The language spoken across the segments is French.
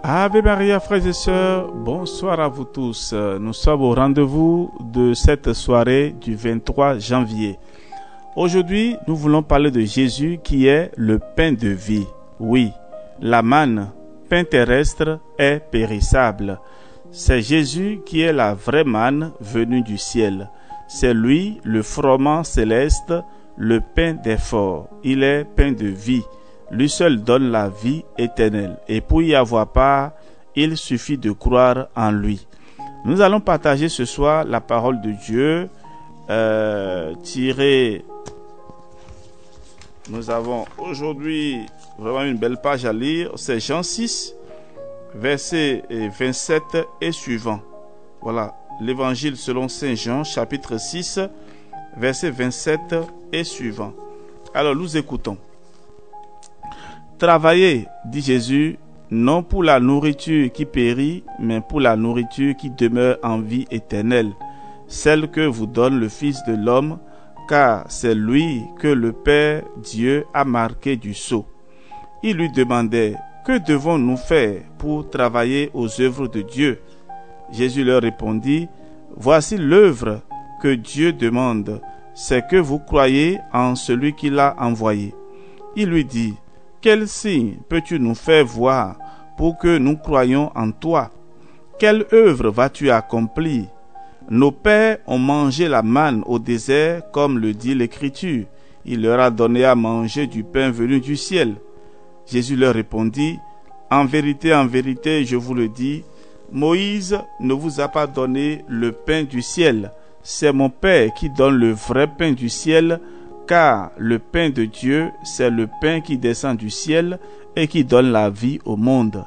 Ave Maria, frères et sœurs, bonsoir à vous tous. Nous sommes au rendez-vous de cette soirée du 23 janvier. Aujourd'hui, nous voulons parler de Jésus qui est le pain de vie. Oui, la manne, pain terrestre, est périssable. C'est Jésus qui est la vraie manne venue du ciel. C'est lui, le froment céleste, le pain des forts. Il est pain de vie. Lui seul donne la vie éternelle. Et pour y avoir part, il suffit de croire en lui. Nous allons partager ce soir la parole de Dieu tirée. Nous avons aujourd'hui vraiment une belle page à lire. C'est Jean 6, versets 27 et suivants. Voilà, l'évangile selon Saint Jean, chapitre 6, versets 27 et suivants. Alors nous écoutons. Travaillez, dit Jésus, non pour la nourriture qui périt, mais pour la nourriture qui demeure en vie éternelle, celle que vous donne le Fils de l'homme, car c'est lui que le Père Dieu a marqué du sceau. Il lui demandait, que devons-nous faire pour travailler aux œuvres de Dieu? Jésus leur répondit, voici l'œuvre que Dieu demande, c'est que vous croyez en celui qui l'a envoyé. Il lui dit, quel signe peux-tu nous faire voir pour que nous croyions en toi? Quelle œuvre vas-tu accomplir? Nos pères ont mangé la manne au désert, comme le dit l'Écriture. Il leur a donné à manger du pain venu du ciel. Jésus leur répondit, en vérité, je vous le dis, Moïse ne vous a pas donné le pain du ciel. C'est mon Père qui donne le vrai pain du ciel, car le pain de Dieu, c'est le pain qui descend du ciel et qui donne la vie au monde.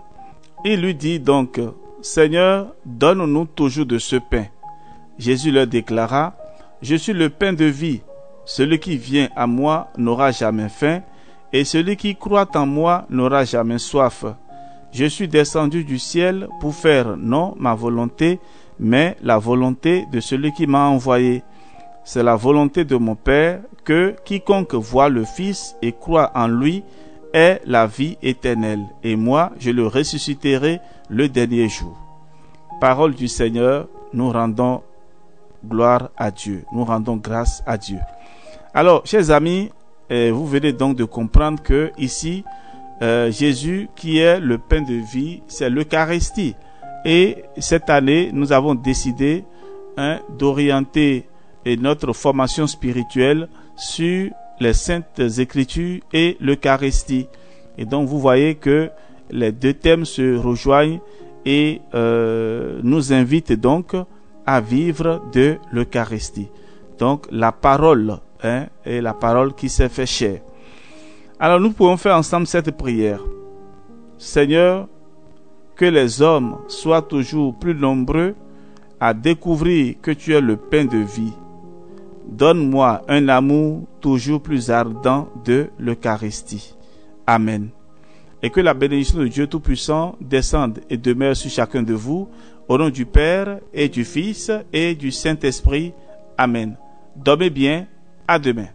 Il lui dit donc, Seigneur, donne-nous toujours de ce pain. Jésus leur déclara, je suis le pain de vie. Celui qui vient à moi n'aura jamais faim, et celui qui croit en moi n'aura jamais soif. Je suis descendu du ciel pour faire non ma volonté, mais la volonté de celui qui m'a envoyé. C'est la volonté de mon Père que quiconque voit le Fils et croit en lui ait la vie éternelle, et moi je le ressusciterai le dernier jour. Parole du Seigneur, nous rendons gloire à Dieu, nous rendons grâce à Dieu. Alors, chers amis, vous venez donc de comprendre que ici, Jésus qui est le pain de vie, c'est l'Eucharistie. Et cette année, nous avons décidé d'orienter notre formation spirituelle sur les Saintes Écritures et l'Eucharistie. Et donc, vous voyez que les deux thèmes se rejoignent et nous invitent donc à vivre de l'Eucharistie. Donc, la parole, et la parole qui s'est fait chair. Alors, nous pouvons faire ensemble cette prière. Seigneur, que les hommes soient toujours plus nombreux à découvrir que tu es le pain de vie. Donne-moi un amour toujours plus ardent de l'Eucharistie. Amen. Et que la bénédiction de Dieu Tout-Puissant descende et demeure sur chacun de vous, au nom du Père et du Fils et du Saint-Esprit. Amen. Dormez bien. À demain.